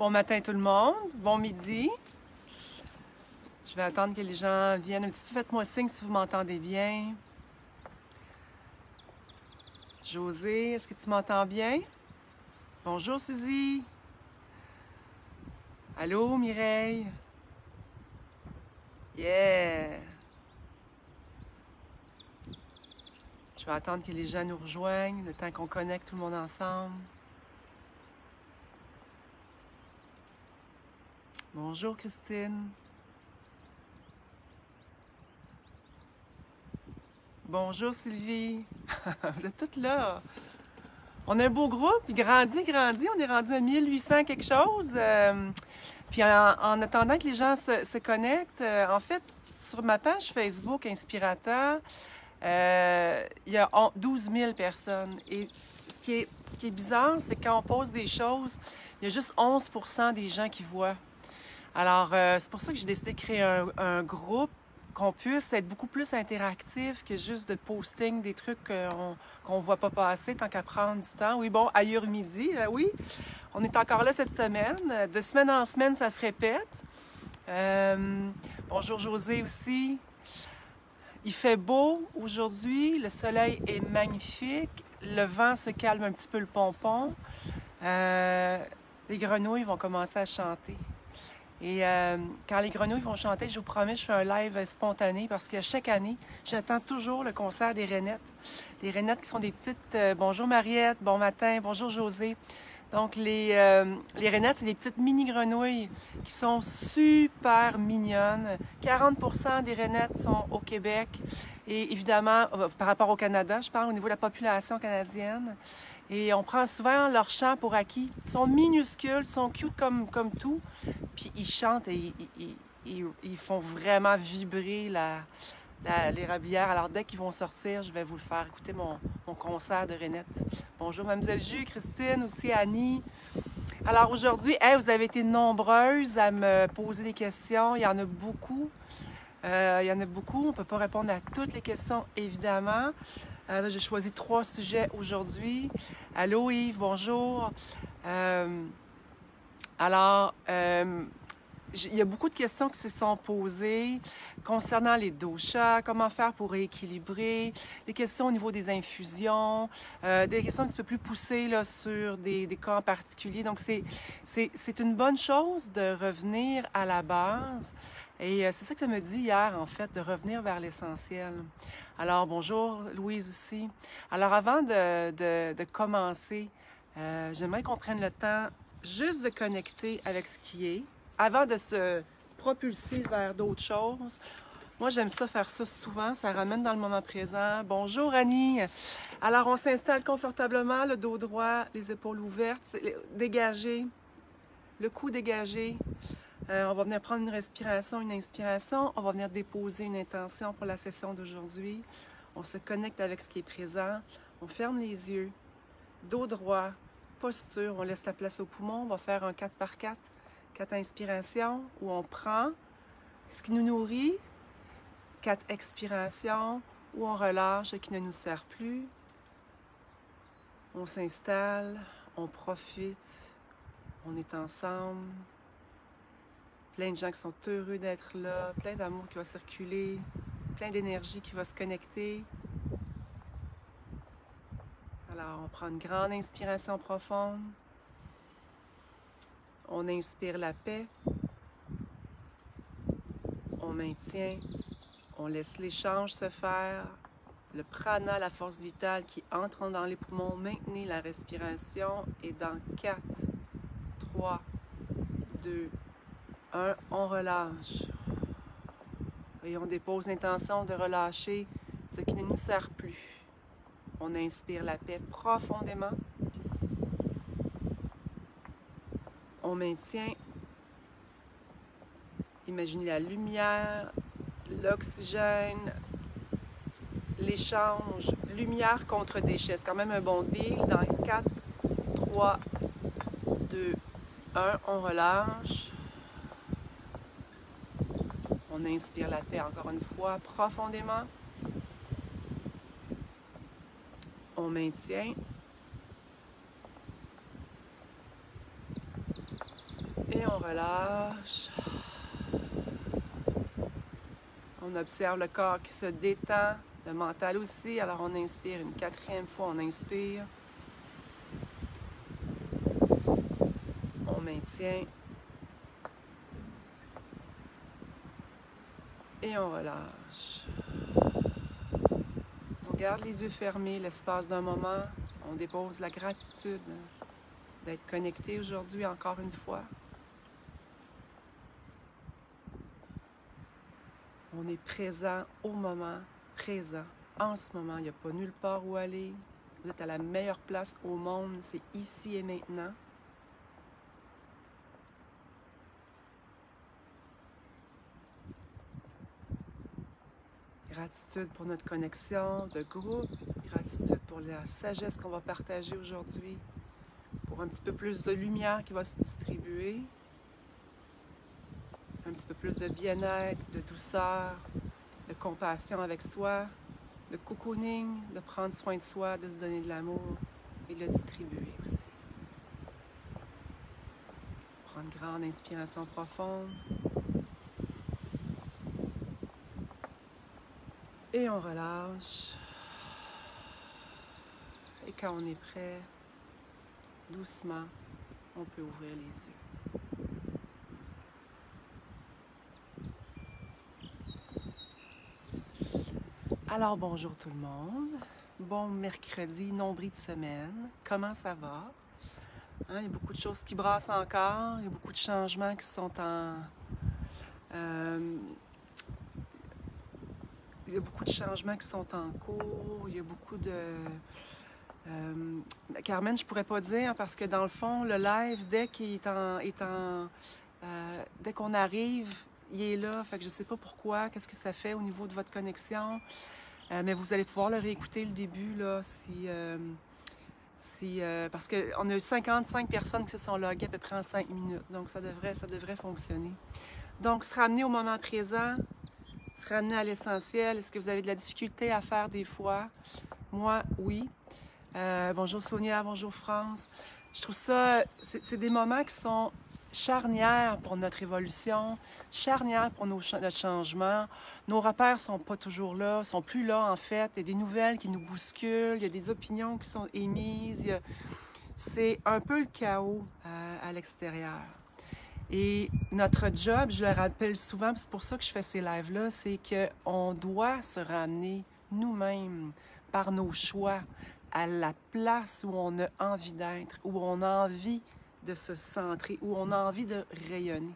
Bon matin tout le monde, bon midi. Je vais attendre que les gens viennent un petit peu. Faites-moi signe si vous m'entendez bien. José, est-ce que tu m'entends bien? Bonjour Suzy. Allô Mireille. Yeah. Je vais attendre que les gens nous rejoignent, le temps qu'on connecte tout le monde ensemble. Bonjour Christine. Bonjour Sylvie. Vous êtes toutes là. On a un beau groupe, il grandit. On est rendu à 1800 quelque chose. Puis en attendant que les gens se connectent, en fait, sur ma page Facebook Inspirata, il y a 12 000 personnes. Et ce qui est bizarre, c'est que quand on pose des choses, il y a juste 11 % des gens qui voient. Alors, c'est pour ça que j'ai décidé de créer un groupe, qu'on puisse être beaucoup plus interactif que juste de posting des trucs qu'on ne voit pas passer, tant qu'à prendre du temps. Oui, bon, ailleurs midi, oui, on est encore là cette semaine. De semaine en semaine, ça se répète. Bonjour José aussi. Il fait beau aujourd'hui, le soleil est magnifique, le vent se calme un petit peu le pompon. Les grenouilles vont commencer à chanter. Et quand les grenouilles vont chanter, je vous promets, je fais un live spontané parce que chaque année, j'attends toujours le concert des Rainettes. Les Rainettes qui sont des petites... bonjour Mariette, bon matin, bonjour José. Donc les Rainettes, c'est des petites mini-grenouilles qui sont super mignonnes. 40 % des Rainettes sont au Québec. Et évidemment, par rapport au Canada, je parle au niveau de la population canadienne. Et on prend souvent leur chant pour acquis. Ils sont minuscules, sont cute comme tout. Puis ils chantent et ils font vraiment vibrer l'érablière. Alors dès qu'ils vont sortir, je vais vous le faire écouter mon concert de Rainettes. Bonjour Mademoiselle Jus, Christine, aussi Annie. Alors aujourd'hui, vous avez été nombreuses à me poser des questions. Il y en a beaucoup. On ne peut pas répondre à toutes les questions, évidemment. Là, j'ai choisi 3 sujets aujourd'hui. Allô Yves, bonjour. Il y a beaucoup de questions qui se sont posées concernant les doshas, comment faire pour rééquilibrer, des questions au niveau des infusions, des questions un petit peu plus poussées là, sur des cas en particulier. Donc, c'est une bonne chose de revenir à la base. Et c'est ça que ça me dit hier, en fait, de revenir vers l'essentiel. Alors, bonjour Louise aussi. Alors, avant de commencer, j'aimerais qu'on prenne le temps juste de connecter avec ce qui est, avant de se propulser vers d'autres choses. Moi, j'aime ça, faire ça souvent. Ça ramène dans le moment présent. Bonjour, Annie. Alors, on s'installe confortablement, le dos droit, les épaules ouvertes, dégagé, le cou dégagé. On va venir prendre une respiration, une inspiration. On va venir déposer une intention pour la session d'aujourd'hui. On se connecte avec ce qui est présent. On ferme les yeux. Dos droit, posture. On laisse la place au poumon. On va faire un 4x4. 4 inspirations où on prend ce qui nous nourrit. 4 expirations où on relâche ce qui ne nous sert plus. On s'installe, on profite, on est ensemble. Plein de gens qui sont heureux d'être là, plein d'amour qui va circuler, plein d'énergie qui va se connecter. Alors, on prend une grande inspiration profonde. On inspire la paix. On maintient. On laisse l'échange se faire. Le prana, la force vitale qui entre dans les poumons. Maintenez la respiration. Et dans 4, 3, 2, 1, on relâche. Et on dépose l'intention de relâcher ce qui ne nous sert plus. On inspire la paix profondément. On maintient. Imaginez la lumière, l'oxygène, l'échange, lumière contre déchets. C'est quand même un bon deal. Dans 4, 3, 2, 1, on relâche. On inspire la paix encore une fois profondément. On maintient. Et on relâche. On observe le corps qui se détend, le mental aussi. Alors on inspire une 4e fois, on inspire. On maintient. Et on relâche. On garde les yeux fermés l'espace d'un moment. On dépose la gratitude d'être connecté aujourd'hui encore une fois. On est présent au moment présent. En ce moment, il n'y a pas nulle part où aller. Vous êtes à la meilleure place au monde, c'est ici et maintenant. Gratitude pour notre connexion de groupe, gratitude pour la sagesse qu'on va partager aujourd'hui, pour un petit peu plus de lumière qui va se distribuer, un petit peu plus de bien-être, de douceur, de compassion avec soi, de cocooning, de prendre soin de soi, de se donner de l'amour et de le distribuer aussi. Prendre une grande inspiration profonde. Et on relâche. Et quand on est prêt, doucement, on peut ouvrir les yeux. Alors bonjour tout le monde. Bon mercredi, nombril de semaine. Comment ça va? Hein, il y a beaucoup de choses qui brassent encore. Il y a beaucoup de changements qui sont en... il y a beaucoup de changements qui sont en cours. Il y a beaucoup de... Carmen, je pourrais pas dire parce que dans le fond, le live, dès qu'on arrive, il est là. Fait que je sais pas pourquoi, qu'est-ce que ça fait au niveau de votre connexion. Mais vous allez pouvoir le réécouter le début là, parce qu'on a eu 55 personnes qui se sont loguées à peu près en 5 minutes. Donc ça devrait fonctionner. Donc, se ramener au moment présent, se ramener à l'essentiel. Est-ce que vous avez de la difficulté à faire des fois? Moi, oui. Bonjour Sonia, bonjour France. Je trouve ça, c'est des moments qui sont charnières pour notre évolution, charnières pour notre changement. Nos repères sont pas toujours là, sont plus là en fait. Il y a des nouvelles qui nous bousculent, il y a des opinions qui sont émises. C'est un peu le chaos à l'extérieur. Et notre job, je le rappelle souvent, c'est pour ça que je fais ces lives-là, c'est qu'on doit se ramener nous-mêmes par nos choix à la place où on a envie d'être, où on a envie de se centrer, où on a envie de rayonner.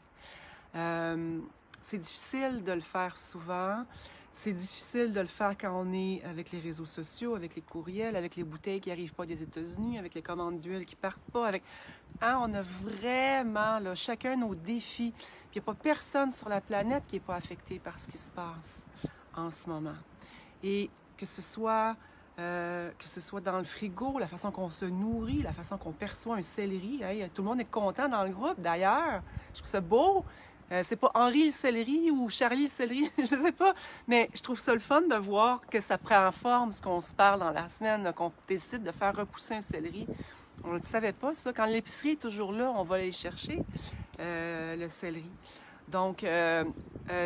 C'est difficile de le faire souvent. C'est difficile de le faire quand on est avec les réseaux sociaux, avec les courriels, avec les bouteilles qui n'arrivent pas des États-Unis, avec les commandes d'huile qui ne partent pas. Hein, on a vraiment là, chacun nos défis. Puis il n'y a pas personne sur la planète qui n'est pas affecté par ce qui se passe en ce moment. Et que ce soit dans le frigo, la façon qu'on se nourrit, la façon qu'on perçoit un céleri. Hey, tout le monde est content dans le groupe, d'ailleurs. Je trouve ça beau. C'est pas Henri le céleri ou Charlie le céleri, je sais pas. Mais je trouve ça le fun de voir que ça prend forme, ce qu'on se parle dans la semaine, qu'on décide de faire repousser un céleri. On ne le savait pas, ça. Quand l'épicerie est toujours là, on va aller chercher le céleri. Donc,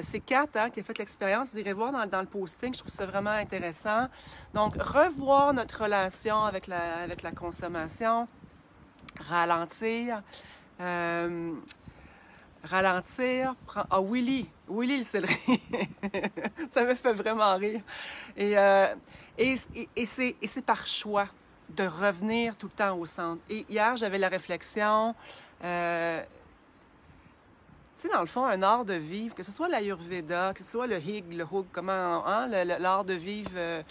c'est Kat qui a fait l'expérience. Vous irez voir dans le posting. Je trouve ça vraiment intéressant. Donc, revoir notre relation avec la consommation. Ralentir. Ah, Willy le céleri. Ça me fait vraiment rire. Et c'est par choix de revenir tout le temps au centre. Et hier, j'avais la réflexion... tu sais, dans le fond, un art de vivre, que ce soit l'Ayurveda, que ce soit le Hig, le Hug, comment, hein, l'art de vivre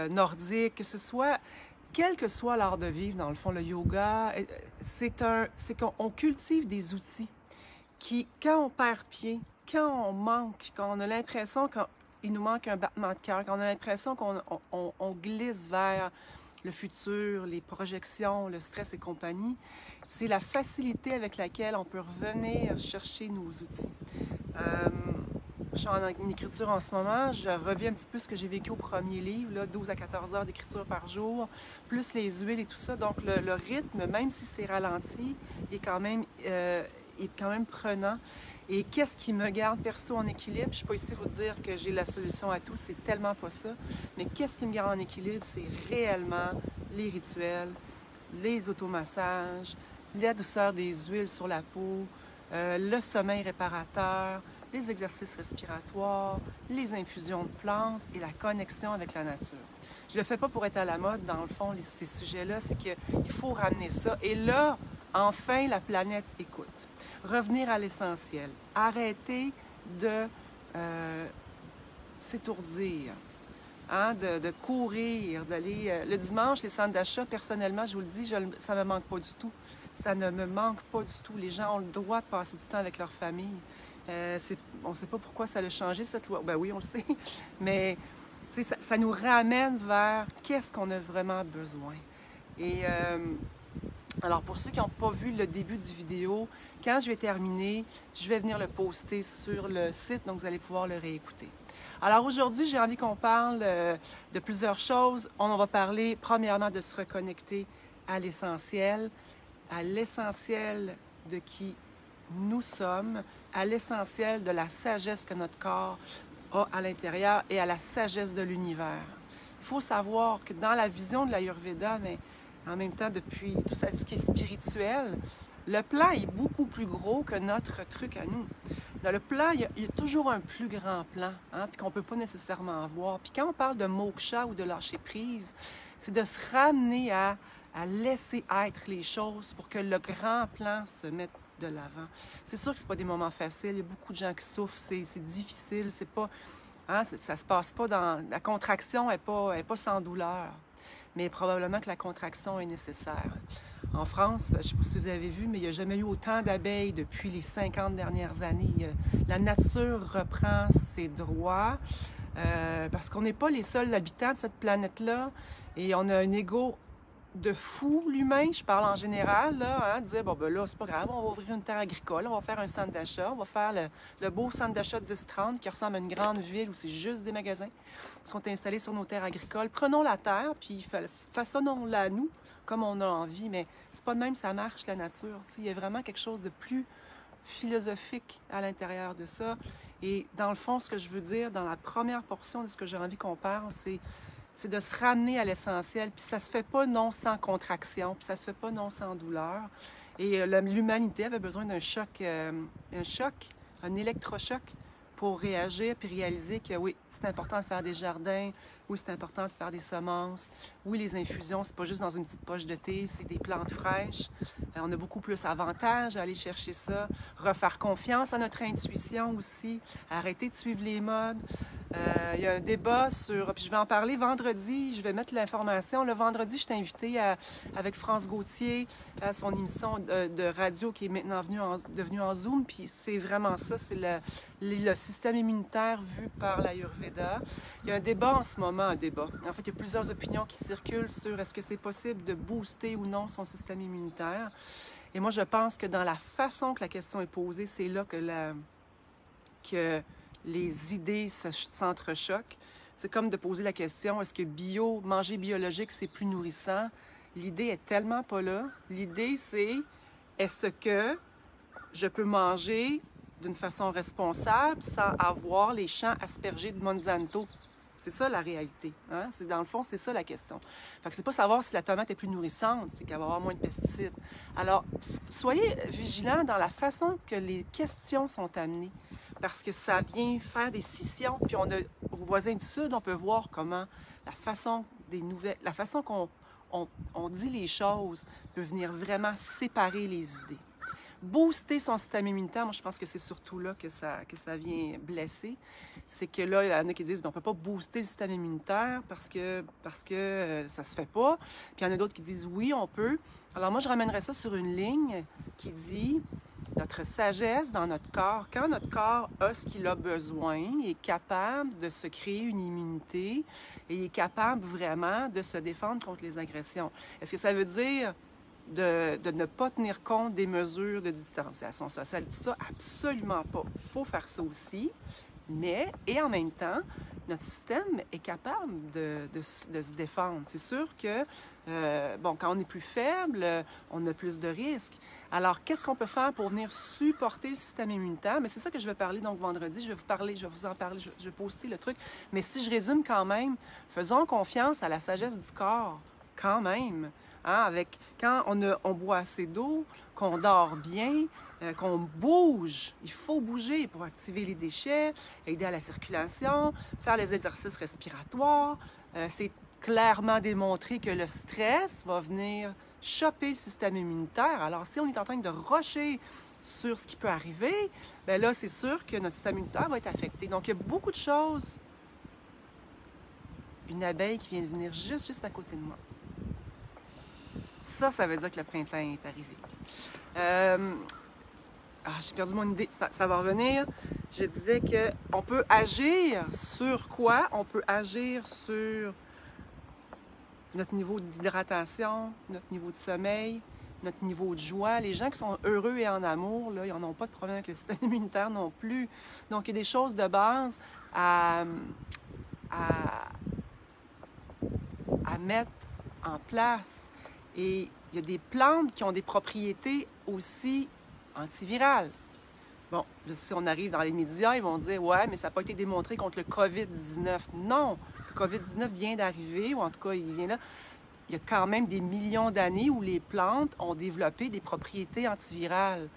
nordique, que ce soit, quel que soit l'art de vivre, dans le fond, le yoga, c'est qu'on cultive des outils qui, quand on perd pied, quand on manque, quand on a l'impression qu'il nous manque un battement de cœur, quand on a l'impression qu'on glisse vers le futur, les projections, le stress et compagnie, c'est la facilité avec laquelle on peut revenir chercher nos outils. Je suis en écriture en ce moment, je reviens un petit peu ce que j'ai vécu au premier livre, là, 12 à 14 heures d'écriture par jour, plus les huiles et tout ça. Donc le rythme, même si c'est ralenti, il est quand même est quand même prenant. Et qu'est-ce qui me garde perso en équilibre? Je ne suis pas ici pour dire que j'ai la solution à tout, c'est tellement pas ça. Mais qu'est-ce qui me garde en équilibre? C'est réellement les rituels, les automassages, la douceur des huiles sur la peau, le sommeil réparateur, les exercices respiratoires, les infusions de plantes et la connexion avec la nature. Je ne le fais pas pour être à la mode, dans le fond, ces sujets-là, c'est qu'il faut ramener ça. Et là, enfin, la planète écoute. Revenir à l'essentiel. Arrêter de s'étourdir, hein, de courir, d'aller... le dimanche, les centres d'achat, personnellement, je vous le dis, ça ne me manque pas du tout. Ça ne me manque pas du tout. Les gens ont le droit de passer du temps avec leur famille. On ne sait pas pourquoi ça a changé, cette loi. Ben oui, on le sait. Mais ça nous ramène vers qu'est-ce qu'on a vraiment besoin. Et alors, pour ceux qui n'ont pas vu le début du vidéo, quand je vais terminer, je vais venir le poster sur le site, donc vous allez pouvoir le réécouter. Alors aujourd'hui, j'ai envie qu'on parle de plusieurs choses. On va parler premièrement de se reconnecter à l'essentiel de qui nous sommes, à l'essentiel de la sagesse que notre corps a à l'intérieur et à la sagesse de l'univers. Il faut savoir que dans la vision de l'Ayurveda, mais en même temps depuis tout ça, ce qui est spirituel, le plan est beaucoup plus gros que notre truc à nous. Dans le plan, il y a toujours un plus grand plan, hein, puis qu'on ne peut pas nécessairement voir. Puis quand on parle de moksha ou de lâcher prise, c'est de se ramener à laisser être les choses pour que le grand plan se mette de l'avant. C'est sûr que ce pas des moments faciles. Il y a beaucoup de gens qui souffrent. C'est difficile. C'est pas, hein, ça se passe pas dans... La contraction n'est pas sans douleur. Mais probablement que la contraction est nécessaire. En France, je ne sais pas si vous avez vu, mais il n'y a jamais eu autant d'abeilles depuis les 50 dernières années. La nature reprend ses droits parce qu'on n'est pas les seuls habitants de cette planète-là et on a un ego de fou, l'humain, je parle en général, là, hein, de dire, bon, ben là, c'est pas grave, on va ouvrir une terre agricole, on va faire un centre d'achat, on va faire le beau centre d'achat 1030 qui ressemble à une grande ville où c'est juste des magasins qui sont installés sur nos terres agricoles. Prenons la terre, puis façonnons-la nous comme on a envie, mais c'est pas de même ça marche, la nature. T'sais. Il y a vraiment quelque chose de plus philosophique à l'intérieur de ça. Et dans le fond, ce que je veux dire, dans la première portion de ce que j'ai envie qu'on parle, c'est de se ramener à l'essentiel. Puis ça se fait pas non sans contraction, puis ça se fait pas non sans douleur. Et l'humanité avait besoin d'un choc, un électrochoc pour réagir puis réaliser que oui, c'est important de faire des jardins, oui, c'est important de faire des semences, oui, les infusions, c'est pas juste dans une petite poche de thé, c'est des plantes fraîches. On a beaucoup plus avantage à aller chercher ça, refaire confiance à notre intuition aussi, arrêter de suivre les modes. Il y a un débat sur... Puis je vais en parler vendredi, je vais mettre l'information. Le vendredi, je t'ai invité avec France Gauthier à son émission de radio qui est maintenant devenue en Zoom. Puis c'est vraiment ça, c'est le système immunitaire vu par l'Ayurveda. Il y a un débat en ce moment, En fait, il y a plusieurs opinions qui circulent sur est-ce que c'est possible de booster ou non son système immunitaire. Et moi, je pense que dans la façon que la question est posée, c'est là que les idées s'entrechoquent. C'est comme de poser la question, est-ce que manger biologique, c'est plus nourrissant? L'idée est tellement pas là. L'idée, c'est, est-ce que je peux manger d'une façon responsable sans avoir les champs aspergés de Monsanto? C'est ça la réalité. Hein? Dans le fond, c'est ça la question. Fait que c'est pas savoir si la tomate est plus nourrissante, c'est qu'elle va avoir moins de pesticides. Alors, soyez vigilants dans la façon que les questions sont amenées. Parce que ça vient faire des scissions. Puis aux voisins du Sud, on peut voir comment la façon qu'on dit les choses peut venir vraiment séparer les idées. Booster son système immunitaire, moi je pense que c'est surtout là que ça vient blesser. C'est que là, il y en a qui disent on ne peut pas booster le système immunitaire parce que ça se fait pas. Puis il y en a d'autres qui disent oui, on peut. Alors moi, je ramènerais ça sur une ligne qui dit notre sagesse dans notre corps, quand notre corps a ce qu'il a besoin, il est capable de se créer une immunité et il est capable vraiment de se défendre contre les agressions. Est-ce que ça veut dire de ne pas tenir compte des mesures de distanciation sociale? Ça, absolument pas. Il faut faire ça aussi, mais, et en même temps, notre système est capable de se défendre. C'est sûr que, bon, quand on est plus faible, on a plus de risques. Alors, qu'est-ce qu'on peut faire pour venir supporter le système immunitaire? Mais c'est ça que je vais parler donc vendredi. Je vais vous en parler, je vais poster le truc. Mais si je résume quand même, faisons confiance à la sagesse du corps, quand même. Hein? Quand on boit assez d'eau, qu'on dort bien, qu'on bouge. Il faut bouger pour activer les déchets, aider à la circulation, faire les exercices respiratoires. C'est clairement démontré que le stress va venir choper le système immunitaire. Alors, si on est en train de rusher sur ce qui peut arriver, bien là, c'est sûr que notre système immunitaire va être affecté. Donc, il y a beaucoup de choses. Une abeille qui vient de venir juste à côté de moi. Ça veut dire que le printemps est arrivé. J'ai perdu mon idée, ça va revenir. Je disais qu'on peut agir sur quoi? On peut agir sur notre niveau d'hydratation, notre niveau de sommeil, notre niveau de joie. Les gens qui sont heureux et en amour, là, ils n'en ont pas de problème avec le système immunitaire non plus. Donc, il y a des choses de base à mettre en place. Et il y a des plantes qui ont des propriétés aussi antivirales. Bon, là, si on arrive dans les médias, ils vont dire « Ouais, mais ça n'a pas été démontré contre le COVID-19. » Non, le COVID-19 vient d'arriver, ou en tout cas, il vient là. Il y a quand même des millions d'années où les plantes ont développé des propriétés antivirales.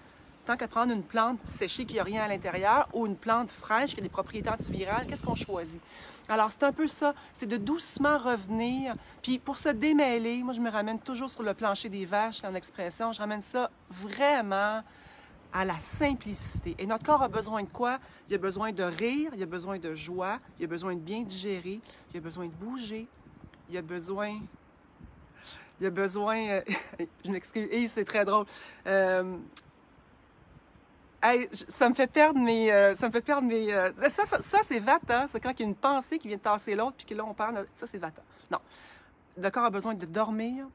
Tant qu'à prendre une plante séchée qui n'a rien à l'intérieur ou une plante fraîche qui a des propriétés antivirales, qu'est-ce qu'on choisit? Alors, c'est un peu ça, c'est de doucement revenir. Puis, pour se démêler, moi, je me ramène toujours sur le plancher des vaches, en expression, je ramène ça vraiment à la simplicité. Et notre corps a besoin de quoi? Il a besoin de rire, il a besoin de joie, il a besoin de bien digérer, il a besoin de bouger, il a besoin... je m'excuse, c'est très drôle. Ça me fait perdre mes... Ça c'est Vata. C'est quand il y a une pensée qui vient de tasser l'autre, puis que là, on parle... Ça, c'est Vata. Non. Le corps a besoin de dormir.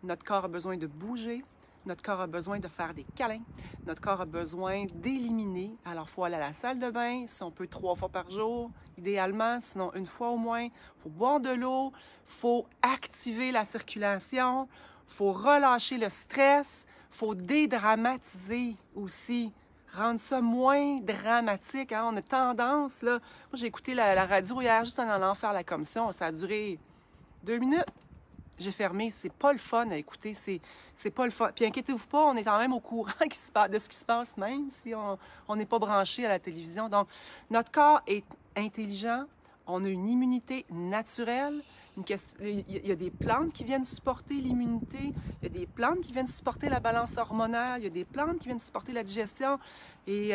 Notre corps a besoin de bouger. Notre corps a besoin de faire des câlins. Notre corps a besoin d'éliminer. Alors, il faut aller à la salle de bain, si on peut 3 fois par jour, idéalement, sinon 1 fois au moins. Il faut boire de l'eau. Il faut activer la circulation. Il faut relâcher le stress. Il faut dédramatiser aussi. Rendre ça moins dramatique. Hein? On a tendance, là... Moi, j'ai écouté la radio hier, juste en allant faire la commission. Ça a duré 2 minutes. J'ai fermé. C'est pas le fun à écouter. C'est pas le fun. Puis inquiétez-vous pas, on est quand même au courant de ce qui se passe, même si on n'est pas branché à la télévision. Donc, notre corps est intelligent. On a une immunité naturelle. Il y a des plantes qui viennent supporter l'immunité. Il y a des plantes qui viennent supporter la balance hormonale. Il y a des plantes qui viennent supporter la digestion. Et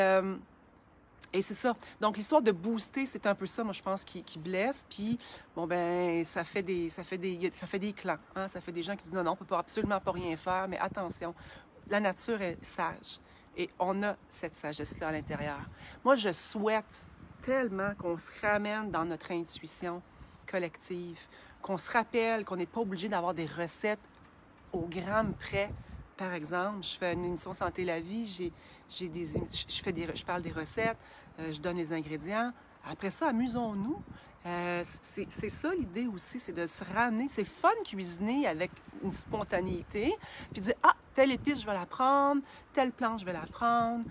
c'est ça. Donc, l'histoire de booster, c'est un peu ça, moi, je pense, qui blesse. Puis, bon, ben, ça fait des clans. Hein? Ça fait des gens qui disent non, on ne peut absolument pas rien faire. Mais attention, la nature est sage. Et on a cette sagesse-là à l'intérieur. Moi, je souhaite tellement qu'on se ramène dans notre intuition collective, qu'on se rappelle qu'on n'est pas obligé d'avoir des recettes au gramme près. Par exemple, je fais une émission Santé la vie, je parle des recettes, je donne les ingrédients. Après ça, amusons-nous. C'est ça l'idée aussi, c'est de se ramener. C'est fun cuisiner avec une spontanéité, puis dire, ah, telle épice, je vais la prendre, telle plante, je vais la prendre.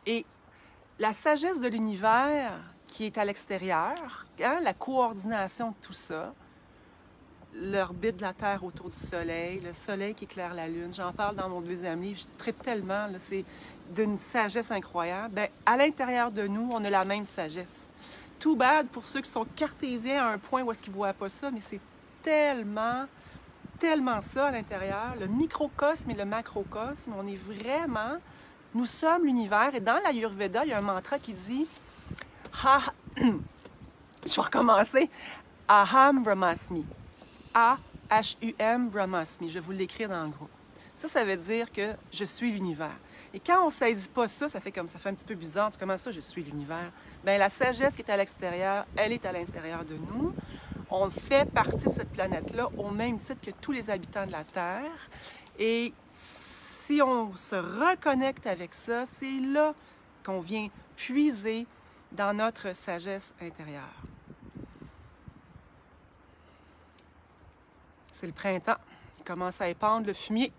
Et la sagesse de l'univers qui est à l'extérieur, hein, la coordination de tout ça, l'orbite de la Terre autour du Soleil, le Soleil qui éclaire la Lune. J'en parle dans mon 2e livre, je tripe tellement, c'est d'une sagesse incroyable. Bien, à l'intérieur de nous, on a la même sagesse. Too bad pour ceux qui sont cartésiens à un point où est-ce qu'ils ne voient pas ça, mais c'est tellement ça à l'intérieur. Le microcosme et le macrocosme, on est vraiment... Nous sommes l'univers. Et dans l'Ayurveda, il y a un mantra qui dit... je vais recommencer. Aham Brahmasmi. A-H-U-M Brahmasmi. Je vais vous l'écrire dans le groupe. Ça veut dire que je suis l'univers. Et quand on ne saisit pas ça, ça fait un petit peu bizarre. Comment ça, je suis l'univers? Bien, la sagesse qui est à l'extérieur, elle est à l'intérieur de nous. On fait partie de cette planète-là au même titre que tous les habitants de la Terre. Et si on se reconnecte avec ça, c'est là qu'on vient puiser dans notre sagesse intérieure. C'est le printemps. Il commence à épandre le fumier.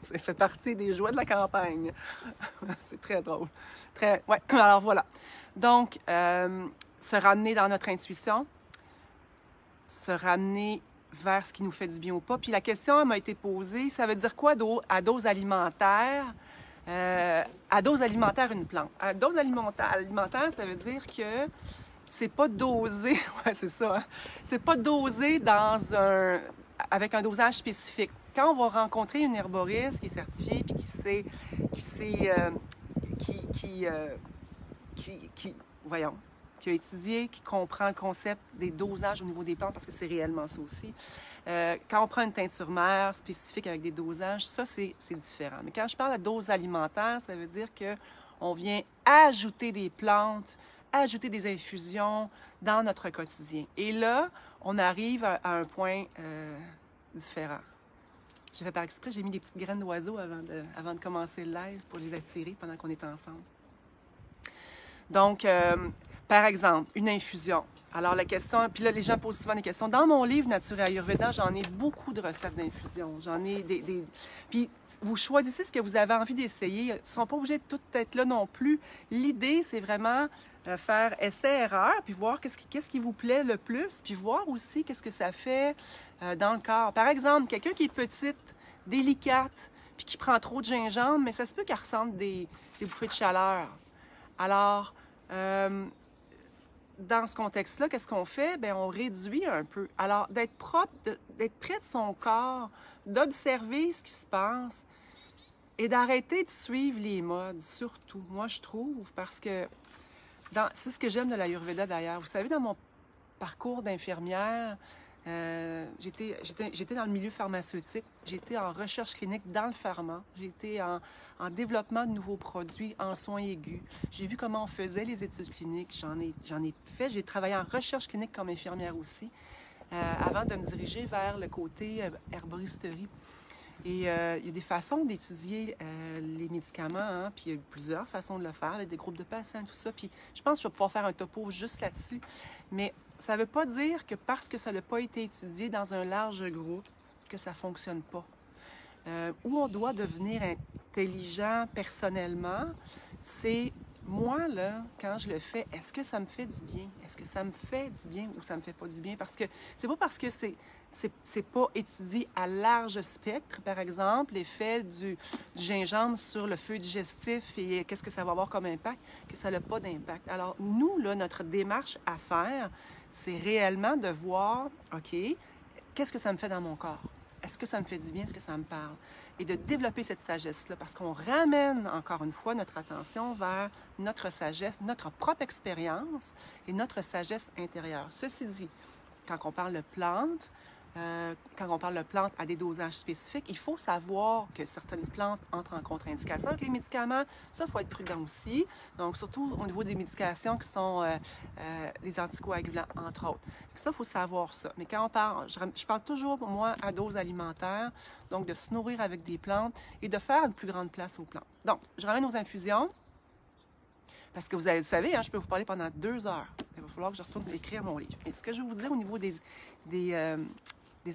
Ça fait partie des joies de la campagne. C'est très drôle. Ouais. Alors voilà. Donc, se ramener dans notre intuition, se ramener vers ce qui nous fait du bien ou pas. Puis la question m'a été posée, ça veut dire quoi à dose alimentaire? À dose alimentaire, une plante. À dose alimentaire, ça veut dire que c'est pas dosé, ouais, c'est ça, hein? C'est pas dosé avec un dosage spécifique. Quand on va rencontrer une herboriste qui est certifiée puis qui a étudié, qui comprend le concept des dosages au niveau des plantes, parce que c'est réellement ça aussi. Quand on prend une teinture mère spécifique avec des dosages, ça, c'est différent. Mais quand je parle de dose alimentaire, ça veut dire qu'on vient ajouter des plantes, ajouter des infusions dans notre quotidien. Et là, on arrive à un point différent. J'ai fait par exprès, j'ai mis des petites graines d'oiseaux avant de commencer le live pour les attirer pendant qu'on est ensemble. Donc, par exemple, une infusion. Alors, la question, puis là, les gens posent souvent des questions. Dans mon livre Nature et Ayurveda, j'en ai beaucoup de recettes d'infusion. J'en ai Puis, vous choisissez ce que vous avez envie d'essayer. Ils ne sont pas obligés de tout être là non plus. L'idée, c'est vraiment faire essai-erreur, puis voir qu'est-ce qui vous plaît le plus, puis voir aussi qu'est-ce que ça fait dans le corps. Par exemple, quelqu'un qui est petite, délicate, puis qui prend trop de gingembre, mais ça se peut qu'elle ressente des bouffées de chaleur. Alors, dans ce contexte-là, qu'est-ce qu'on fait? Bien, on réduit un peu. Alors, d'être propre, d'être près de son corps, d'observer ce qui se passe et d'arrêter de suivre les modes, surtout. Moi, je trouve, parce que c'est ce que j'aime de l'Ayurveda d'ailleurs. Vous savez, dans mon parcours d'infirmière, j'étais dans le milieu pharmaceutique, j'étais en recherche clinique dans le pharma, j'étais en développement de nouveaux produits en soins aigus. J'ai vu comment on faisait les études cliniques, j'en ai fait, j'ai travaillé en recherche clinique comme infirmière aussi, avant de me diriger vers le côté herboristerie. Et il y a des façons d'étudier les médicaments, hein, puis il y a plusieurs façons de le faire, avec des groupes de patients, tout ça. Puis je pense que je vais pouvoir faire un topo juste là-dessus. Mais ça ne veut pas dire que parce que ça n'a pas été étudié dans un large groupe, que ça ne fonctionne pas. Où on doit devenir intelligent personnellement, c'est moi, là, quand je le fais, est-ce que ça me fait du bien? Est-ce que ça me fait du bien ou ça me fait pas du bien? Parce que c'est pas parce que c'est pas étudié à large spectre, par exemple, l'effet du gingembre sur le feu digestif et qu'est-ce que ça va avoir comme impact, que ça n'a pas d'impact. Alors, nous, là, notre démarche à faire, c'est réellement de voir, OK, qu'est-ce que ça me fait dans mon corps? Est-ce que ça me fait du bien? Est-ce que ça me parle? Et de développer cette sagesse-là, parce qu'on ramène, encore une fois, notre attention vers notre sagesse, notre propre expérience et notre sagesse intérieure. Ceci dit, quand on parle de plantes, à des dosages spécifiques, il faut savoir que certaines plantes entrent en contre-indication avec les médicaments. Ça, il faut être prudent aussi. Donc, surtout au niveau des médications qui sont les anticoagulants, entre autres. Ça, il faut savoir ça. Mais quand on parle, je parle toujours, pour moi, à dose alimentaire, donc de se nourrir avec des plantes et de faire une plus grande place aux plantes. Donc, je ramène aux infusions. Parce que vous savez, hein, je peux vous parler pendant 2 heures. Il va falloir que je retourne écrire mon livre. Et ce que je vais vous dire au niveau des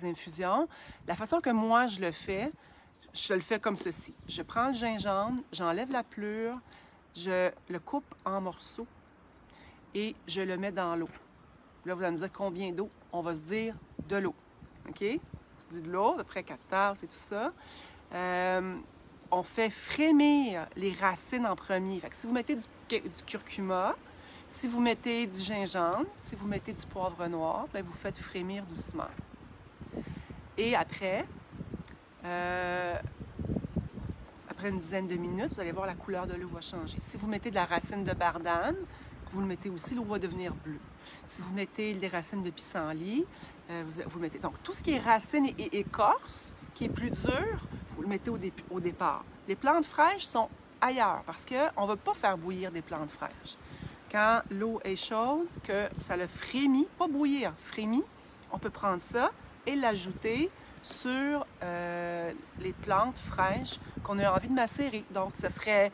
infusions, la façon que moi je le fais comme ceci. Je prends le gingembre, j'enlève la pelure, je le coupe en morceaux et je le mets dans l'eau. Là, vous allez me dire combien d'eau? On va se dire de l'eau. OK? On se dit de l'eau, à peu près 4 tasses et tout ça. On fait frémir les racines en premier. Fait que si vous mettez du curcuma, si vous mettez du gingembre, si vous mettez du poivre noir, bien, vous faites frémir doucement. Et après une dizaine de minutes, vous allez voir la couleur de l'eau va changer. Si vous mettez de la racine de bardane, vous le mettez aussi, l'eau va devenir bleue. Si vous mettez des racines de pissenlit, vous mettez... Donc, tout ce qui est racine et écorce, qui est plus dur, vous le mettez au départ. Les plantes fraîches sont ailleurs parce qu'on ne veut pas faire bouillir des plantes fraîches. Quand l'eau est chaude, que ça le frémit, pas bouillir, frémit, on peut prendre ça et l'ajouter sur les plantes fraîches qu'on a envie de macérer. Donc, ce serait,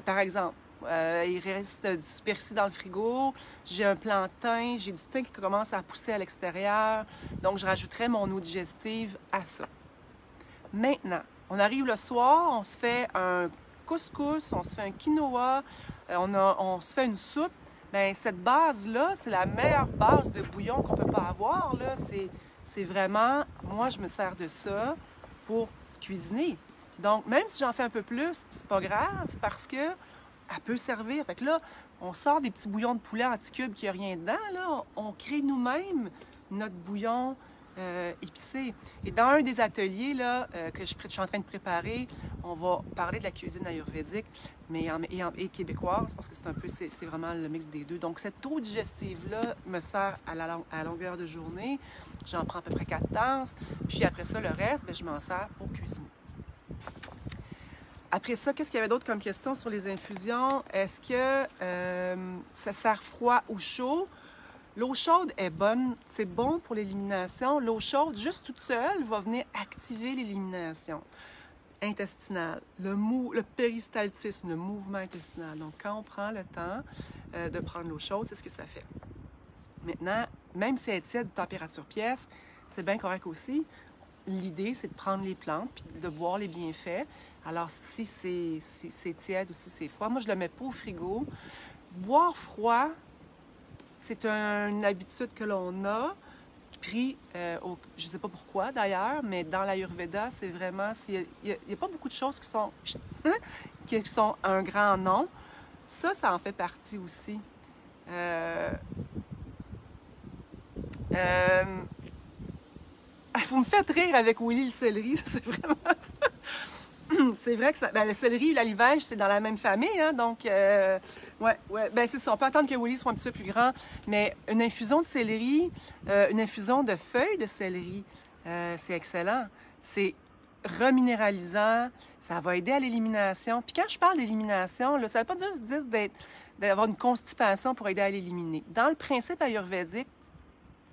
par exemple, Il reste du persil dans le frigo, j'ai un plantain, j'ai du thym qui commence à pousser à l'extérieur. Donc, je rajouterai mon eau digestive à ça. Maintenant, on arrive le soir, on se fait un couscous, on se fait un quinoa, on se fait une soupe. Bien, cette base-là, c'est la meilleure base de bouillon qu'on peut pas avoir, là. C'est vraiment, moi, je me sers de ça pour cuisiner. Donc, même si j'en fais un peu plus, c'est pas grave parce que elle peut servir. Fait que là, on sort des petits bouillons de poulet anti-cube qui a rien dedans, là. On crée nous-mêmes notre bouillon épicé. Et dans un des ateliers là, que je suis en train de préparer, on va parler de la cuisine ayurvédique et québécoise, parce que c'est vraiment le mix des deux. Donc, cette eau digestive-là me sert à longueur de journée. J'en prends à peu près 4 tasses. Puis après ça, le reste, bien, je m'en sers pour cuisiner. Après ça, qu'est-ce qu'il y avait d'autre comme question sur les infusions? Est-ce que ça sert froid ou chaud? L'eau chaude est bonne, c'est bon pour l'élimination. L'eau chaude, juste toute seule, va venir activer l'élimination intestinale, le péristaltisme, le mouvement intestinal. Donc, quand on prend le temps de prendre l'eau chaude, c'est ce que ça fait. Maintenant, même si elle est tiède, température pièce, c'est bien correct aussi. L'idée, c'est de prendre les plantes puis de boire les bienfaits. Alors, si c'est tiède ou si c'est froid, moi, je ne le mets pas au frigo. Boire froid, c'est une habitude que l'on a pris, je ne sais pas pourquoi d'ailleurs, mais dans l'Ayurveda, c'est vraiment, il n'y a pas beaucoup de choses qui sont un grand nom. Ça en fait partie aussi. Vous me faites rire avec Willy le céleri, c'est vraiment... C'est vrai que le céleri et l'alivège, c'est dans la même famille, hein, donc... Ouais, ben c'est ça. On peut attendre que Willy soit un petit peu plus grand, mais une infusion de céleri, une infusion de feuilles de céleri, c'est excellent. C'est reminéralisant, ça va aider à l'élimination. Puis quand je parle d'élimination, là, ça ne veut pas dire d'avoir une constipation pour aider à l'éliminer. Dans le principe ayurvédique,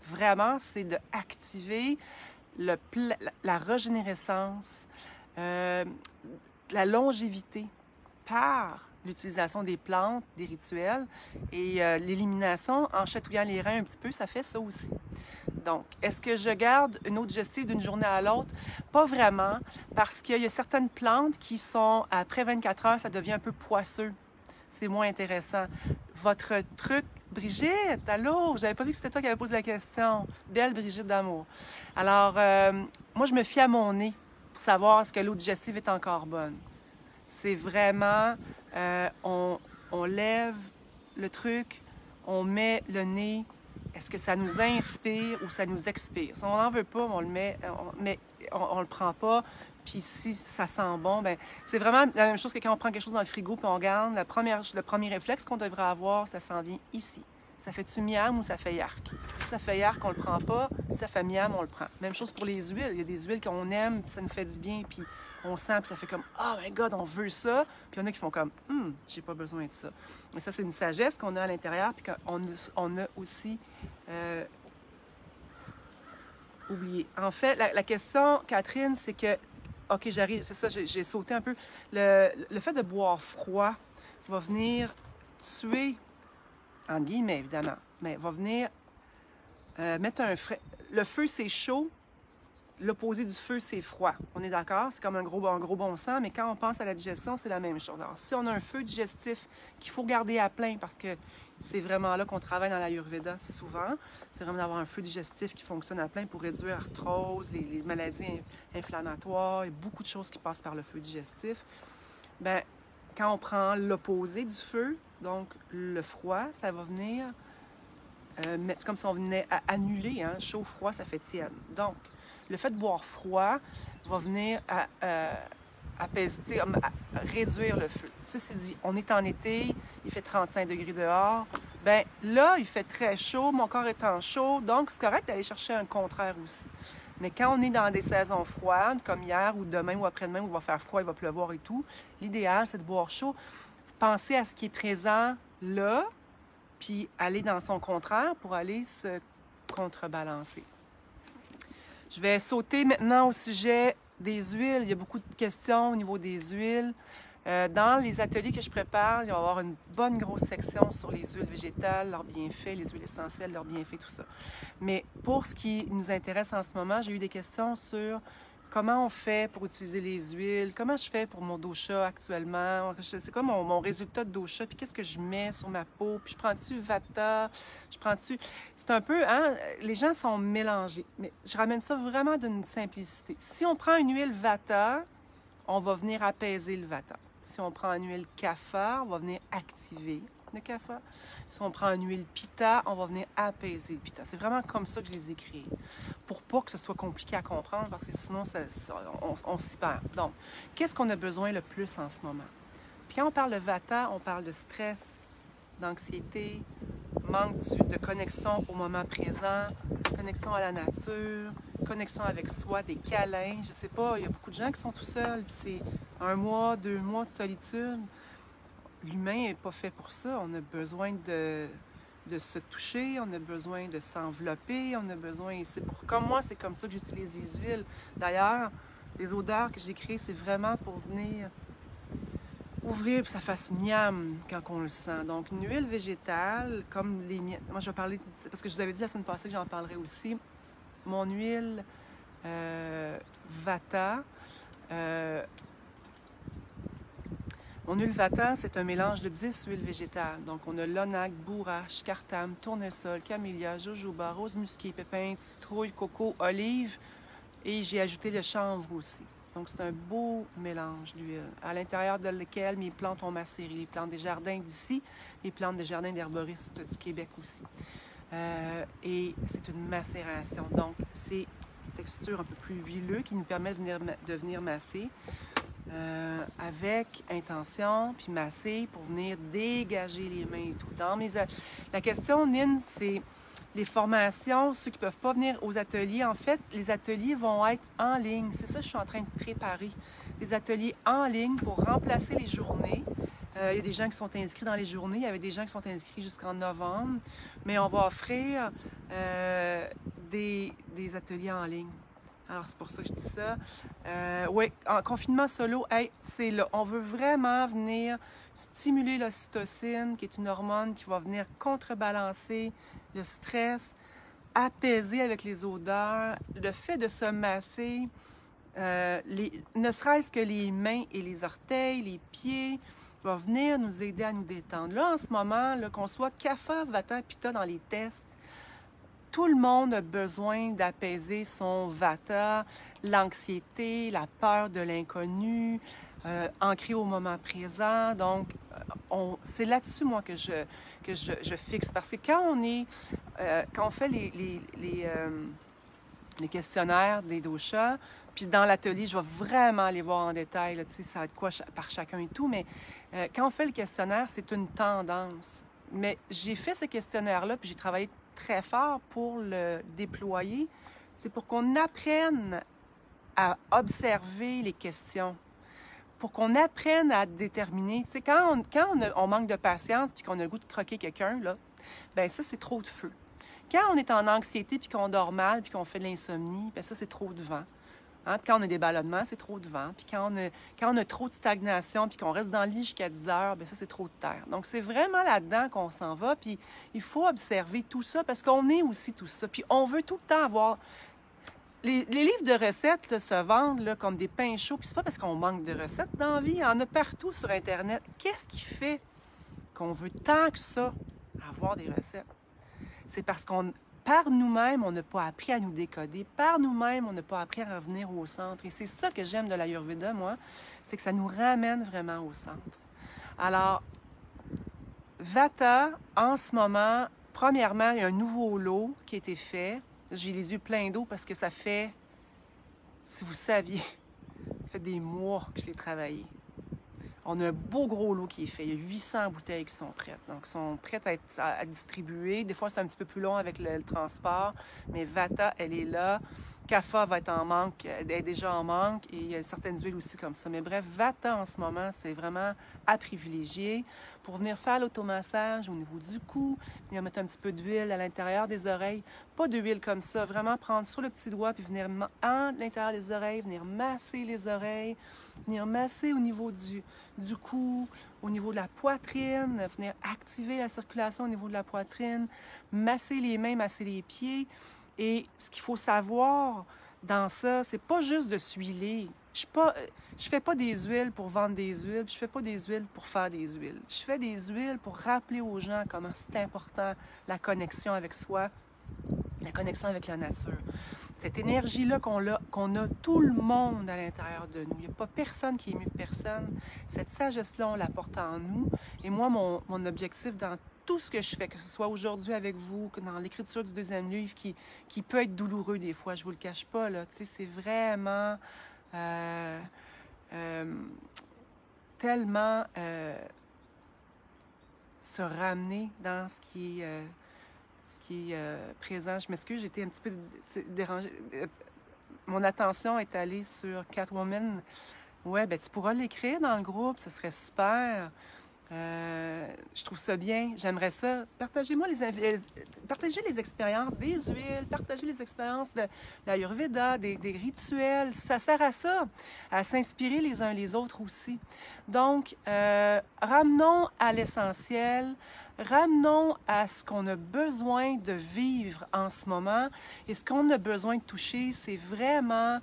vraiment, c'est d'activer la régénérescence, la longévité par l'utilisation des plantes, des rituels et l'élimination en chatouillant les reins un petit peu, ça fait ça aussi. Donc, est-ce que je garde une eau digestive d'une journée à l'autre? Pas vraiment, parce qu'il y a certaines plantes qui sont, après 24 heures, ça devient un peu poisseux. C'est moins intéressant. Votre truc, Brigitte, allô? J'avais pas vu que c'était toi qui avais posé la question. Belle Brigitte d'amour. Alors, moi, je me fie à mon nez pour savoir est-ce que l'eau digestive est encore bonne. C'est vraiment, on lève le truc, on met le nez. Est-ce que ça nous inspire ou ça nous expire? Si on n'en veut pas, on le met, on le prend pas. Puis si ça sent bon, ben c'est vraiment la même chose que quand on prend quelque chose dans le frigo puis on regarde. Le premier réflexe qu'on devrait avoir, ça s'en vient ici. Ça fait-tu miam ou ça fait yark? Si ça fait yark, on le prend pas. Si ça fait miam, on le prend. Même chose pour les huiles. Il y a des huiles qu'on aime, puis ça nous fait du bien, puis on sent, puis ça fait comme « Oh my God, on veut ça! » Puis il y en a qui font comme « j'ai pas besoin de ça. » Mais ça, c'est une sagesse qu'on a à l'intérieur, puis qu'on a aussi oublié. En fait, la question, Catherine, c'est que OK, j'arrive, c'est ça, j'ai sauté un peu. Le fait de boire froid va venir tuer, en guillemets évidemment, mais va venir mettre un frais. Le feu, c'est chaud. L'opposé du feu, c'est froid. On est d'accord? C'est comme un gros bon sens, mais quand on pense à la digestion, c'est la même chose. Alors, si on a un feu digestif qu'il faut garder à plein, parce que c'est vraiment là qu'on travaille dans l'Ayurveda souvent, c'est vraiment d'avoir un feu digestif qui fonctionne à plein pour réduire l'arthrose, les maladies inflammatoires, il y a beaucoup de choses qui passent par le feu digestif. Bien, quand on prend l'opposé du feu, donc le froid, ça va venir, c'est comme si on venait à annuler, hein? Chaud-froid, ça fait tiède. Donc, le fait de boire froid va venir apaiser, à réduire le feu. Ceci dit, on est en été, il fait 35 degrés dehors. Bien là, il fait très chaud, mon corps étant chaud, donc c'est correct d'aller chercher un contraire aussi. Mais quand on est dans des saisons froides, comme hier ou demain ou après-demain, où il va faire froid, il va pleuvoir et tout, l'idéal, c'est de boire chaud. Penser à ce qui est présent là, puis aller dans son contraire pour aller se contrebalancer. Je vais sauter maintenant au sujet des huiles. Il y a beaucoup de questions au niveau des huiles. Dans les ateliers que je prépare, il va y avoir une bonne grosse section sur les huiles végétales, leurs bienfaits, les huiles essentielles, leurs bienfaits, tout ça. Mais pour ce qui nous intéresse en ce moment, j'ai eu des questions sur comment on fait pour utiliser les huiles, comment je fais pour mon dosha actuellement, c'est quoi mon résultat de dosha, puis qu'est-ce que je mets sur ma peau, puis je prends-tu Vata, je prends-tu... C'est un peu, hein, les gens sont mélangés, mais je ramène ça vraiment d'une simplicité. Si on prend une huile Vata, on va venir apaiser le Vata. Si on prend une huile Kapha, on va venir activer le Kapha. Si on prend une huile Pitta, on va venir apaiser le Pitta. C'est vraiment comme ça que je les ai créés. Pour pas que ce soit compliqué à comprendre, parce que sinon, on s'y perd. Donc, qu'est-ce qu'on a besoin le plus en ce moment? Puis quand on parle de Vata, on parle de stress, d'anxiété, manque de connexion au moment présent, connexion à la nature, connexion avec soi, des câlins. Je sais pas, il y a beaucoup de gens qui sont tout seuls, puis c'est 1 mois, 2 mois de solitude. L'humain n'est pas fait pour ça. On a besoin de se toucher, on a besoin de s'envelopper, on a besoin... Comme moi, c'est comme ça que j'utilise les huiles. D'ailleurs, les odeurs que j'ai créées, c'est vraiment pour venir ouvrir et que ça fasse miam quand on le sent. Donc, une huile végétale, comme les miennes... Moi, je vais parler... Parce que je vous avais dit la semaine passée que j'en parlerai aussi. Mon huile Vata... Mon huile Vata, c'est un mélange de 10 huiles végétales. Donc, on a l'onac, bourrache, cartame, tournesol, camélia, jojoba, rose musquée, pépins, citrouille, coco, olive. Et j'ai ajouté le chanvre aussi. Donc, c'est un beau mélange d'huile, à l'intérieur de lequel mes plantes ont macéré. Les plantes des jardins d'ici, les plantes des jardins d'herboristes du Québec aussi. Et c'est une macération. Donc, c'est une texture un peu plus huileuse qui nous permet de venir masser. Avec intention, puis masser pour venir dégager les mains et tout. La question, Nine, c'est les formations, ceux qui ne peuvent pas venir aux ateliers. En fait, les ateliers vont être en ligne. C'est ça que je suis en train de préparer. Des ateliers en ligne pour remplacer les journées. Il y a des gens qui sont inscrits dans les journées. Il y avait des gens qui sont inscrits jusqu'en novembre. Mais on va offrir des ateliers en ligne. Alors, c'est pour ça que je dis ça. Oui, en confinement solo, hey, c'est là. On veut vraiment venir stimuler l'ocytocine, qui est une hormone qui va venir contrebalancer le stress, apaiser avec les odeurs. Le fait de se masser, ne serait-ce que les mains et les orteils, les pieds, va venir nous aider à nous détendre. Là, en ce moment, qu'on soit Kapha, Vata, Pitta dans les tests, tout le monde a besoin d'apaiser son Vata, l'anxiété, la peur de l'inconnu, ancré au moment présent. Donc, c'est là-dessus, moi, que je fixe. Parce que quand on fait les questionnaires des doshas, puis dans l'atelier, je vais vraiment aller voir en détail, là, tu sais, ça va être quoi par chacun et tout, mais quand on fait le questionnaire, c'est une tendance. Mais j'ai fait ce questionnaire-là, puis j'ai travaillé très fort pour le déployer, c'est pour qu'on apprenne à observer les questions, pour qu'on apprenne à déterminer. Tu sais, quand on manque de patience puis qu'on a le goût de croquer quelqu'un, là, bien ça, c'est trop de feu. Quand on est en anxiété puis qu'on dort mal puis qu'on fait de l'insomnie, bien ça, c'est trop de vent. Hein? Puis quand on a des ballonnements, c'est trop de vent. Puis quand on a trop de stagnation puis qu'on reste dans le lit jusqu'à 10 heures, bien ça, c'est trop de terre. Donc, c'est vraiment là-dedans qu'on s'en va. Puis il faut observer tout ça parce qu'on est aussi tout ça. Puis on veut tout le temps avoir... Les livres de recettes là, se vendent là, comme des pains chauds. Puis c'est pas parce qu'on manque de recettes dans la vie. Il y en a partout sur Internet. Qu'est-ce qui fait qu'on veut tant que ça avoir des recettes? C'est parce par nous-mêmes, on n'a pas appris à nous décoder. Par nous-mêmes, on n'a pas appris à revenir au centre. Et c'est ça que j'aime de l'Ayurveda, moi, c'est que ça nous ramène vraiment au centre. Alors, Vata, en ce moment, premièrement, il y a un nouveau lot qui a été fait. J'ai les yeux pleins d'eau parce que ça fait, si vous saviez, ça fait des mois que je l'ai travaillé. On a un beau gros lot qui est fait. Il y a 800 bouteilles qui sont prêtes. Donc, sont prêtes à distribuer. Des fois, c'est un petit peu plus long avec le transport. Mais Vata, elle est là. Kapha va être en manque, est déjà en manque, et il y a certaines huiles aussi comme ça. Mais bref, Vata en ce moment, c'est vraiment à privilégier pour venir faire l'automassage au niveau du cou, venir mettre un petit peu d'huile à l'intérieur des oreilles. Pas d'huile comme ça, vraiment prendre sur le petit doigt puis venir à l'intérieur des oreilles, venir masser les oreilles, venir masser au niveau du cou, au niveau de la poitrine, venir activer la circulation au niveau de la poitrine, masser les mains, masser les pieds. Et ce qu'il faut savoir dans ça, c'est pas juste de s'huiler. Je fais pas des huiles pour vendre des huiles, je fais pas des huiles pour faire des huiles. Je fais des huiles pour rappeler aux gens comment c'est important la connexion avec soi, la connexion avec la nature. Cette énergie-là qu'on a tout le monde à l'intérieur de nous. Il n'y a pas personne qui est mieux que personne. Cette sagesse-là, on la porte en nous. Et moi, mon objectif dans tout ce que je fais, que ce soit aujourd'hui avec vous, que dans l'écriture du deuxième livre, qui peut être douloureux des fois, je vous le cache pas, là, tu sais, c'est vraiment tellement se ramener dans ce qui est présent. Je m'excuse, j'ai été un petit peu dérangée. Mon attention est allée sur Catwoman. Ouais, ben tu pourras l'écrire dans le groupe, ce serait super. Je trouve ça bien, j'aimerais ça. Partagez les expériences des huiles, partagez les expériences de l'Ayurveda, des rituels. Ça sert à ça, à s'inspirer les uns les autres aussi. Donc, ramenons à l'essentiel, ramenons à ce qu'on a besoin de vivre en ce moment. Et ce qu'on a besoin de toucher, c'est vraiment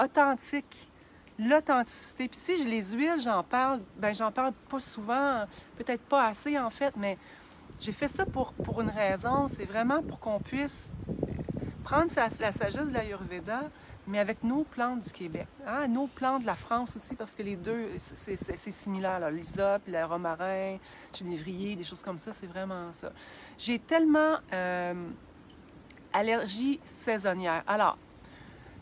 authentique. L'authenticité. Puis si les huiles, j'en parle pas souvent, peut-être pas assez en fait, mais j'ai fait ça pour une raison. C'est vraiment pour qu'on puisse prendre la sagesse de l'Ayurveda, mais avec nos plantes du Québec, hein? Nos plantes de la France aussi, parce que les deux, c'est similaire. L'hysope, le romarin, le genévrier, des choses comme ça, c'est vraiment ça. J'ai tellement allergie saisonnière. Alors,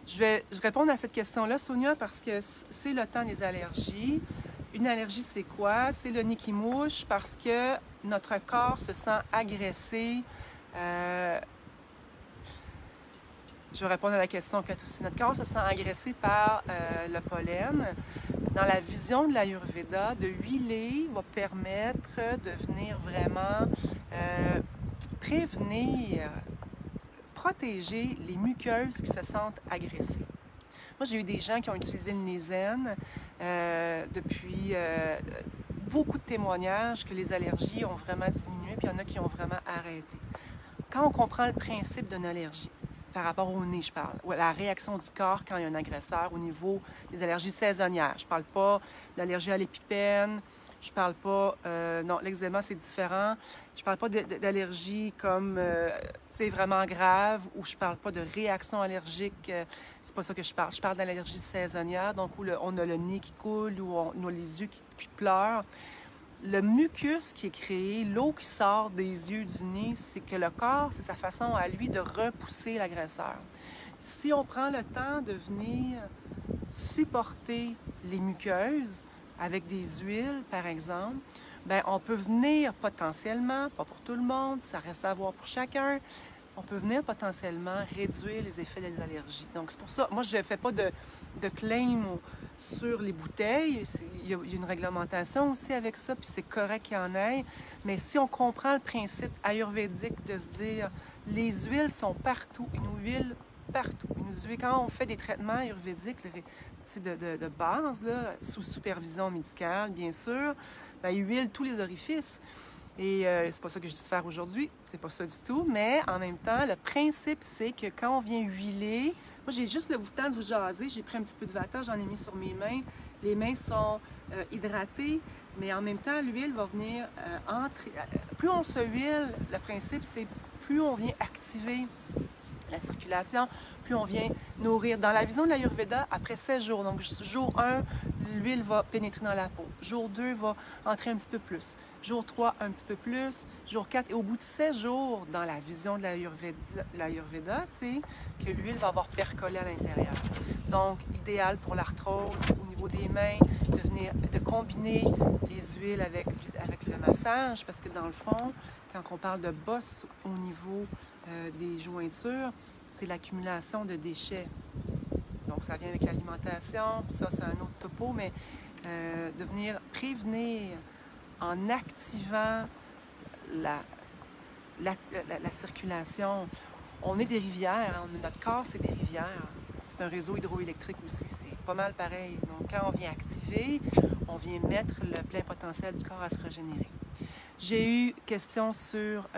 je vais répondre à cette question-là, Sonia, parce que c'est le temps des allergies. Une allergie, c'est quoi? C'est le nez qui mouche parce que notre corps se sent agressé. Je vais répondre à la question, Kat, aussi. Notre corps se sent agressé par le pollen. Dans la vision de l'Ayurveda, de huiler va permettre de venir vraiment prévenir, protéger les muqueuses qui se sentent agressées. Moi, j'ai eu des gens qui ont utilisé le Nizen depuis beaucoup de témoignages que les allergies ont vraiment diminué, puis il y en a qui ont vraiment arrêté. Quand on comprend le principe d'une allergie, par rapport au nez, je parle, ou la réaction du corps quand il y a un agresseur au niveau des allergies saisonnières. Je ne parle pas d'allergie à l'épipène, je parle pas... non, l'eczéma, c'est différent. Je parle pas d'allergie comme, c'est vraiment grave, ou je parle pas de réaction allergique. C'est pas ça que je parle. Je parle d'allergie saisonnière, donc où on a le nez qui coule, où on a les yeux qui pleurent. Le mucus qui est créé, l'eau qui sort des yeux, du nez, c'est que le corps, c'est sa façon à lui de repousser l'agresseur. Si on prend le temps de venir supporter les muqueuses avec des huiles, par exemple, bien, on peut venir potentiellement, pas pour tout le monde, ça reste à voir pour chacun, on peut venir potentiellement réduire les effets des allergies. Donc, c'est pour ça, moi, je ne fais pas de claim sur les bouteilles. Il y a une réglementation aussi avec ça, puis c'est correct qu'il y en ait. Mais si on comprend le principe ayurvédique de se dire, les huiles sont partout, ils nous huilent partout. Ils nous huilent. Quand on fait des traitements ayurvédiques de base, là, sous supervision médicale, bien sûr, bien, ils huilent tous les orifices. Et c'est pas ça que je dis de faire aujourd'hui, c'est pas ça du tout, mais en même temps, le principe, c'est que quand on vient huiler, moi j'ai juste le temps de vous jaser, j'ai pris un petit peu de Vata, j'en ai mis sur mes mains, les mains sont hydratées, mais en même temps, l'huile va venir entrer. Plus on se huile, le principe, c'est plus on vient activer la circulation, plus on vient nourrir. Dans la vision de l'Ayurveda, après 16 jours, donc jour 1, l'huile va pénétrer dans la peau. Jour 2 va entrer un petit peu plus. Jour 3, un petit peu plus. Jour 4, et au bout de 16 jours, dans la vision de l'Ayurveda, c'est que l'huile va avoir percolé à l'intérieur. Donc, idéal pour l'arthrose, au niveau des mains, de combiner les huiles avec le massage, parce que dans le fond, quand on parle de bosse au niveau des jointures, c'est l'accumulation de déchets. Donc, ça vient avec l'alimentation, ça, c'est un autre topo, mais de venir prévenir en activant la circulation. On est des rivières, hein, notre corps, c'est des rivières. C'est un réseau hydroélectrique aussi, c'est pas mal pareil. Donc, quand on vient activer, on vient mettre le plein potentiel du corps à se régénérer. J'ai eu question sur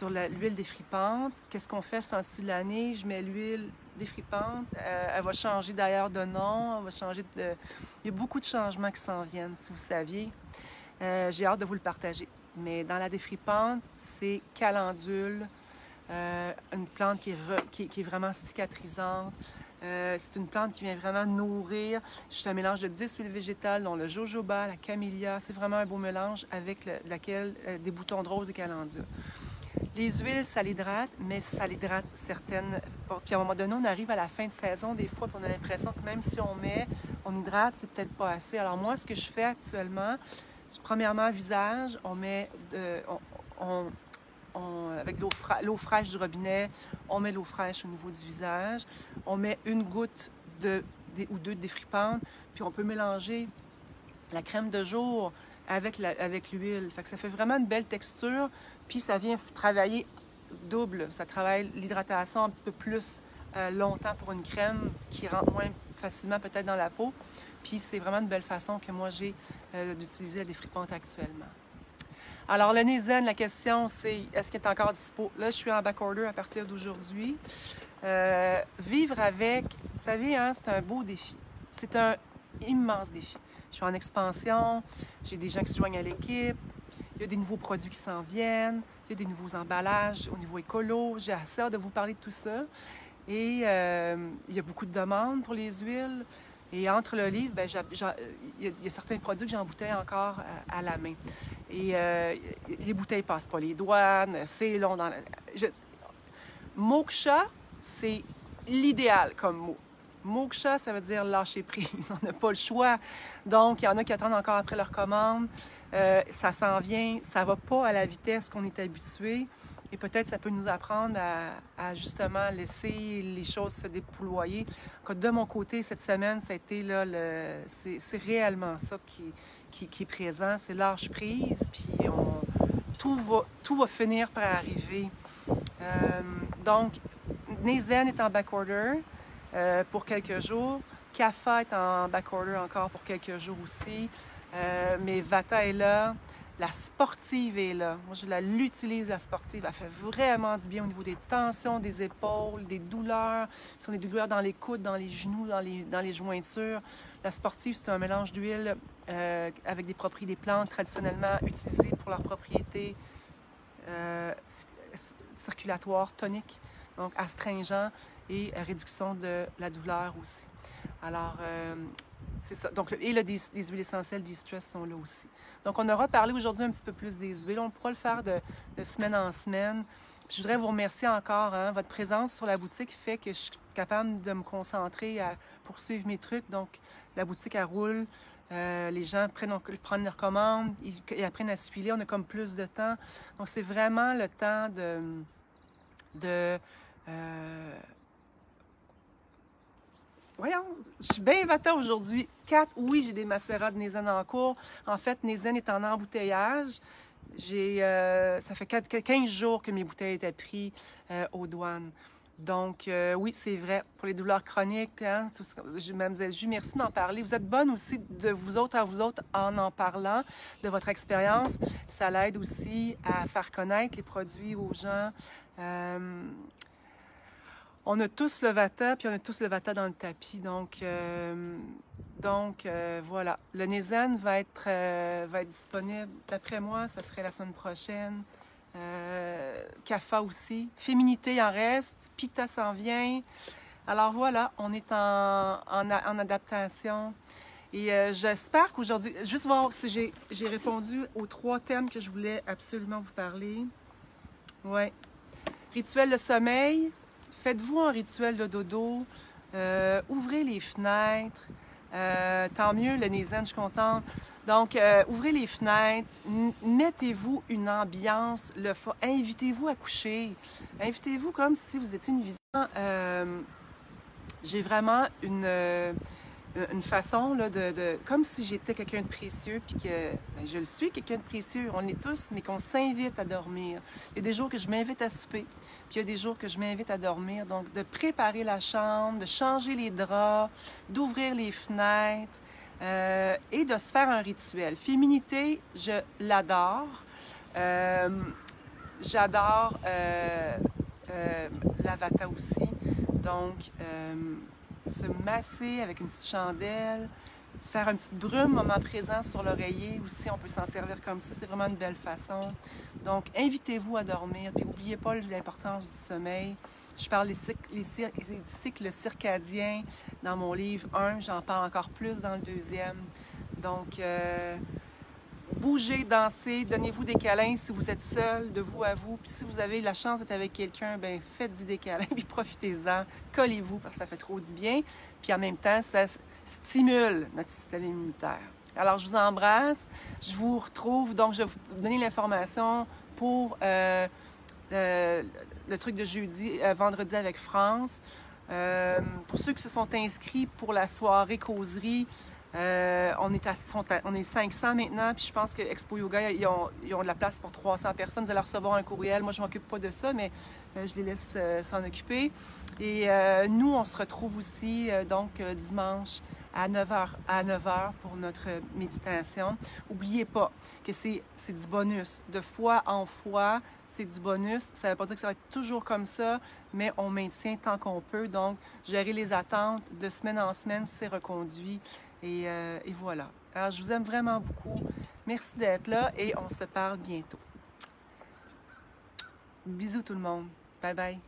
l'huile défripante. Qu'est-ce qu'on fait ce temps-ci de l'année? Je mets l'huile défripante. Elle va changer d'ailleurs de nom. Elle va changer de... Il y a beaucoup de changements qui s'en viennent, si vous saviez. J'ai hâte de vous le partager. Mais dans la défripante, c'est calendule, une plante qui est vraiment cicatrisante. C'est une plante qui vient vraiment nourrir. C'est un mélange de 10 huiles végétales, dont le jojoba, la camélia. C'est vraiment un beau mélange avec laquelle des boutons de rose et calendule. Les huiles, ça l'hydrate, mais ça l'hydrate certaines. Puis à un moment donné, on arrive à la fin de saison, des fois, puis on a l'impression que même si on hydrate, c'est peut-être pas assez. Alors moi, ce que je fais actuellement, premièrement, visage, on met avec l'eau fraîche du robinet, on met l'eau fraîche au niveau du visage, on met une goutte ou deux de défripante, puis on peut mélanger la crème de jour avec l'huile. Fait que ça fait vraiment une belle texture, puis ça vient travailler double. Ça travaille l'hydratation un petit peu plus longtemps pour une crème qui rentre moins facilement peut-être dans la peau. Puis c'est vraiment une belle façon que moi j'ai d'utiliser la défripante actuellement. Alors le Nezen, la question c'est, est-ce qu'il est encore dispo? Là, je suis en backorder à partir d'aujourd'hui. Vivre avec, vous savez, hein, c'est un beau défi. C'est un immense défi. Je suis en expansion, j'ai des gens qui se joignent à l'équipe, il y a des nouveaux produits qui s'en viennent, il y a des nouveaux emballages au niveau écolo. J'ai assez hâte de vous parler de tout ça. Et il y a beaucoup de demandes pour les huiles. Et entre le livre, bien, il y a certains produits que j'embouteille encore à la main. Et les bouteilles ne passent pas les douanes, c'est long. Moksha, c'est l'idéal comme mot. Moksha, ça veut dire lâcher prise. On n'a pas le choix. Donc, il y en a qui attendent encore après leur commande. Ça s'en vient. Ça ne va pas à la vitesse qu'on est habitué. Et peut-être ça peut nous apprendre à justement laisser les choses se déployer. De mon côté, cette semaine, ça a été là, c'est réellement ça qui est présent. C'est lâche prise, puis tout va finir par arriver. Donc, Nezen est en backorder pour quelques jours. Kapha est en backorder encore pour quelques jours aussi. Mais Vata est là. La sportive est là. Moi, je l'utilise, la sportive. Elle fait vraiment du bien au niveau des tensions, des épaules, des douleurs. Si on a des douleurs dans les coudes, dans les genoux, dans les jointures. La sportive, c'est un mélange d'huile avec des propriétés des plantes traditionnellement utilisées pour leurs propriétés circulatoires, toniques, donc astringents et réduction de la douleur aussi. Alors, c'est ça. Donc, les huiles essentielles d'e-stress sont là aussi. Donc, on aura parlé aujourd'hui un petit peu plus des huiles. On pourra le faire de semaine en semaine. Puis, je voudrais vous remercier encore. Hein, votre présence sur la boutique fait que je suis capable de me concentrer à poursuivre mes trucs. Donc, la boutique, elle roule. Les gens prennent leurs commandes. Ils apprennent à se filer. On a comme plus de temps. Donc, c'est vraiment le temps Voyons, je suis bien Vata aujourd'hui. 4, oui, j'ai des macérats de Nezen en cours. En fait, Nezen est en embouteillage. Ça fait 15 jours que mes bouteilles étaient prises aux douanes. Donc, oui, c'est vrai. Pour les douleurs chroniques, hein, Mademoiselle Jus, merci d'en parler. Vous êtes bonne aussi de vous autres à vous autres en parlant de votre expérience. Ça l'aide aussi à faire connaître les produits aux gens. On a tous le Vata, puis on a tous le Vata dans le tapis. Donc voilà. Le Nezen va être disponible, d'après moi, ça serait la semaine prochaine. Kapha aussi. Féminité, il en reste. Pitta s'en vient. Alors voilà, on est en adaptation. Et j'espère qu'aujourd'hui, juste voir si j'ai répondu aux 3 thèmes que je voulais absolument vous parler. Oui. Rituel de sommeil. Faites-vous un rituel de dodo, ouvrez les fenêtres, tant mieux, le Nezen, je suis contente. Donc, ouvrez les fenêtres, mettez-vous une ambiance, invitez-vous à coucher, invitez-vous comme si vous étiez une visite J'ai vraiment une façon là, comme si j'étais quelqu'un de précieux, puis que ben, je le suis, quelqu'un de précieux, on l'est tous, mais qu'on s'invite à dormir. Il y a des jours que je m'invite à souper, puis il y a des jours que je m'invite à dormir. Donc, de préparer la chambre, de changer les draps, d'ouvrir les fenêtres et de se faire un rituel. Féminité, je l'adore. J'adore la vata aussi. Donc, se masser avec une petite chandelle, se faire une petite brume, moment présent sur l'oreiller aussi, on peut s'en servir comme ça, c'est vraiment une belle façon. Donc, invitez-vous à dormir, puis n'oubliez pas l'importance du sommeil. Je parle des cycles circadiens dans mon livre 1, j'en parle encore plus dans le deuxième. Donc, bougez, dansez, donnez-vous des câlins si vous êtes seul, de vous à vous. Puis si vous avez la chance d'être avec quelqu'un, ben faites-y des câlins, puis profitez-en. Collez-vous parce que ça fait trop du bien. Puis en même temps, ça stimule notre système immunitaire. Alors, je vous embrasse. Je vous retrouve. Donc, je vais vous donner l'information pour le truc de jeudi, vendredi avec France. Pour ceux qui se sont inscrits pour la soirée causerie, on est 500 maintenant, puis je pense que Expo Yoga, ils ont de la place pour 300 personnes. Vous allez recevoir un courriel. Moi, je ne m'occupe pas de ça, mais je les laisse s'en occuper. Et nous, on se retrouve aussi dimanche à 9h pour notre méditation. N'oubliez pas que c'est du bonus. De fois en fois, c'est du bonus. Ça ne veut pas dire que ça va être toujours comme ça, mais on maintient tant qu'on peut. Donc, gérer les attentes de semaine en semaine, c'est reconduit. Et voilà. Alors, je vous aime vraiment beaucoup. Merci d'être là et on se parle bientôt. Bisous tout le monde. Bye bye.